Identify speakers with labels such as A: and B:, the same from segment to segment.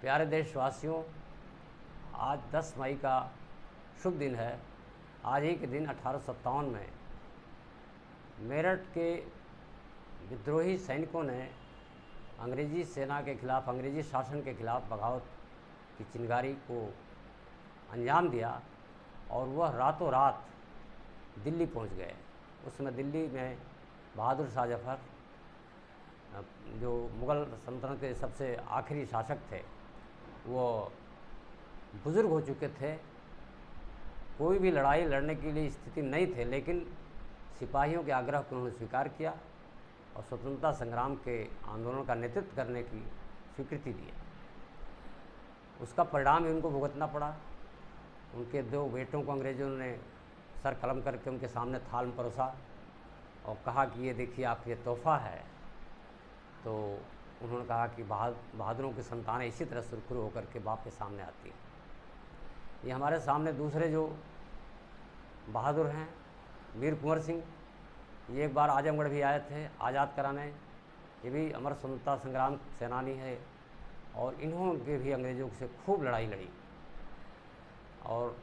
A: प्यारे देशवासियों, आज 10 मई का शुभ दिन है। आज ही के दिन 1857 में मेरठ के विद्रोही सैनिकों ने अंग्रेज़ी सेना के खिलाफ, अंग्रेज़ी शासन के खिलाफ बगावत की चिंगारी को अंजाम दिया और वह रातों रात दिल्ली पहुंच गए। उस समय दिल्ली में बहादुर शाह जफ़र, जो मुग़ल सल्तनत के सबसे आखिरी शासक थे, वो बुज़ुर्ग हो चुके थे। कोई भी लड़ाई लड़ने के लिए स्थिति नहीं थे, लेकिन सिपाहियों के आग्रह को उन्होंने स्वीकार किया और स्वतंत्रता संग्राम के आंदोलन का नेतृत्व करने की स्वीकृति दी। उसका परिणाम ही उनको भुगतना पड़ा। उनके 2 बेटों को अंग्रेज़ों ने सर कलम करके उनके सामने थाल में परोसा और कहा कि ये देखिए आपके तोहफ़ा है। तो उन्होंने कहा कि बहादुरों की संतानें इसी तरह सुरखुरू होकर के बाप के सामने आती हैं। ये हमारे सामने दूसरे जो बहादुर हैं, वीर कुंवर सिंह, ये एक बार आजमगढ़ भी आए थे आज़ाद कराने। ये भी अमर स्वतंत्रता संग्राम सेनानी है और इन्होंने भी अंग्रेज़ों से खूब लड़ाई लड़ी। और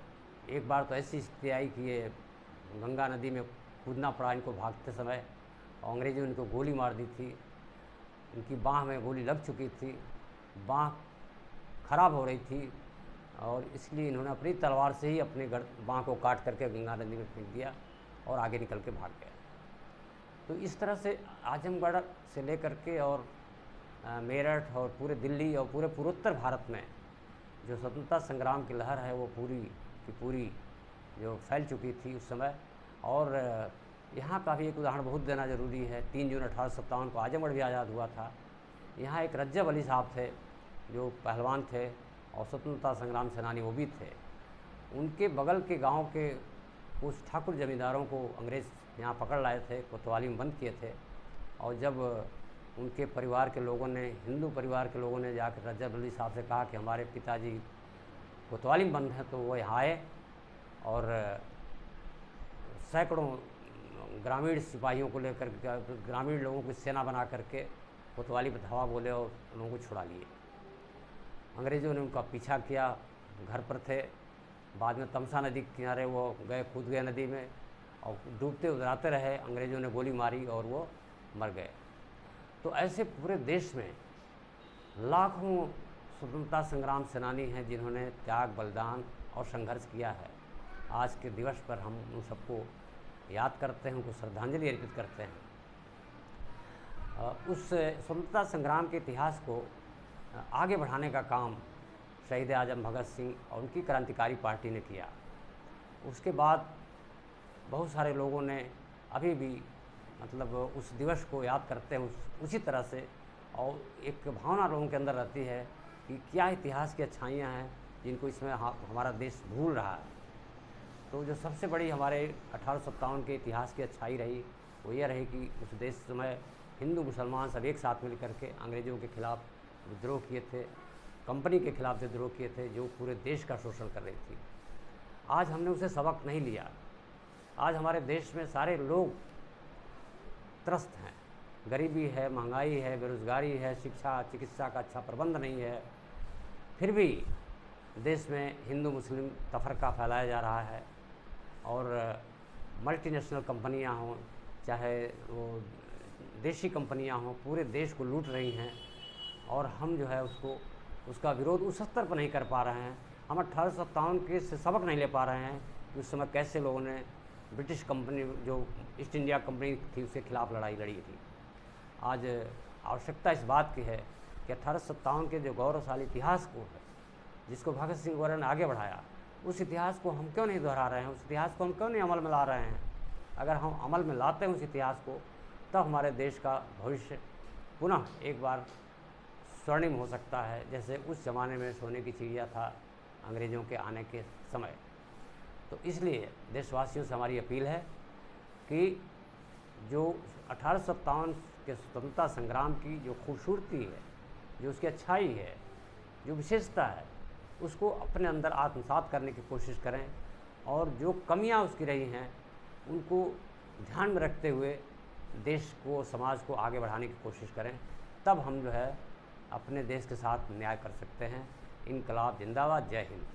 A: एक बार तो ऐसी स्थिति आई कि ये गंगा नदी में कूदना पड़ा इनको भागते समय, और अंग्रेज़ों ने इनको गोली मार दी थी। इनकी बाँह में गोली लग चुकी थी, बाँह खराब हो रही थी और इसलिए इन्होंने अपनी तलवार से ही अपने बाँह को काट करके गंगा नदी में फेंक दिया और आगे निकल के भाग गए। तो इस तरह से आजमगढ़ से लेकर के और मेरठ और पूरे दिल्ली और पूरे पूर्वोत्तर भारत में जो स्वतंत्रता संग्राम की लहर है वो पूरी की पूरी जो फैल चुकी थी उस समय। और यहाँ का भी एक उदाहरण बहुत देना ज़रूरी है। 3 जून 1857 को आजमगढ़ भी आज़ाद हुआ था। यहाँ एक रज्जब अली साहब थे जो पहलवान थे और स्वतंत्रता संग्राम सेनानी वो भी थे। उनके बगल के गांव के कुछ ठाकुर जमींदारों को अंग्रेज़ यहाँ पकड़ लाए थे, कोतवाली में बंद किए थे। और जब उनके परिवार के लोगों ने, हिंदू परिवार के लोगों ने जाकर रज्जब अली साहब से कहा कि हमारे पिताजी कोतवाली में बंद हैं, तो वो यहाँ आए और सैकड़ों ग्रामीण सिपाहियों को लेकर, ग्रामीण लोगों की सेना बना करके कोतवाली पर धावा बोले और लोगों को छुड़ा लिए। अंग्रेज़ों ने उनका पीछा किया, घर पर थे। बाद में तमसा नदी के किनारे वो गए, कूद गए नदी में और डूबते उतराते रहे। अंग्रेज़ों ने गोली मारी और वो मर गए। तो ऐसे पूरे देश में लाखों स्वतंत्रता संग्राम सेनानी हैं जिन्होंने त्याग, बलिदान और संघर्ष किया है। आज के दिवस पर हम उन सबको याद करते हैं, उनको श्रद्धांजलि अर्पित करते हैं। उस स्वतंत्रता संग्राम के इतिहास को आगे बढ़ाने का काम शहीद आजम भगत सिंह और उनकी क्रांतिकारी पार्टी ने किया। उसके बाद बहुत सारे लोगों ने अभी भी मतलब उस दिवस को याद करते हैं उसी तरह से, और एक भावना लोगों के अंदर रहती है कि क्या इतिहास की अच्छाइयाँ हैं जिनको इसमें हमारा देश भूल रहा है। तो जो सबसे बड़ी हमारे 1857 के इतिहास की अच्छाई रही वो ये रही कि उस देश समय हिंदू मुसलमान सब एक साथ मिल करके अंग्रेज़ों के खिलाफ विद्रोह किए थे, कंपनी के खिलाफ विद्रोह किए थे जो पूरे देश का शोषण कर रही थी। आज हमने उसे सबक नहीं लिया। आज हमारे देश में सारे लोग त्रस्त हैं, गरीबी है, महंगाई है, बेरोज़गारी है, शिक्षा चिकित्सा का अच्छा प्रबंध नहीं है। फिर भी देश में हिंदू मुस्लिम तफरका फैलाया जा रहा है और मल्टीनेशनल कंपनियां हों चाहे वो देशी कंपनियां हों, पूरे देश को लूट रही हैं। और हम जो है उसका विरोध उस स्तर पर नहीं कर पा रहे हैं। हम 1857 के से सबक नहीं ले पा रहे हैं कि उस समय कैसे लोगों ने ब्रिटिश कंपनी, जो ईस्ट इंडिया कंपनी थी, उसके खिलाफ लड़ाई लड़ी थी। आज आवश्यकता इस बात की है कि 1857 के जो गौरवशाली इतिहास को है, जिसको भगत सिंह वगैरह ने आगे बढ़ाया, उस इतिहास को हम क्यों नहीं दोहरा रहे हैं, उस इतिहास को हम क्यों नहीं अमल में ला रहे हैं। अगर हम अमल में लाते हैं उस इतिहास को, तब हमारे देश का भविष्य पुनः एक बार स्वर्णिम हो सकता है, जैसे उस ज़माने में सोने की चिड़िया था अंग्रेज़ों के आने के समय। तो इसलिए देशवासियों से हमारी अपील है कि जो 1857 के स्वतंत्रता संग्राम की जो खूबसूरती है, जो उसकी अच्छाई है, जो विशेषता है, उसको अपने अंदर आत्मसात करने की कोशिश करें और जो कमियां उसकी रही हैं उनको ध्यान में रखते हुए देश को, समाज को आगे बढ़ाने की कोशिश करें। तब हम जो है अपने देश के साथ न्याय कर सकते हैं। इनकलाब जिंदाबाद। जय हिंद।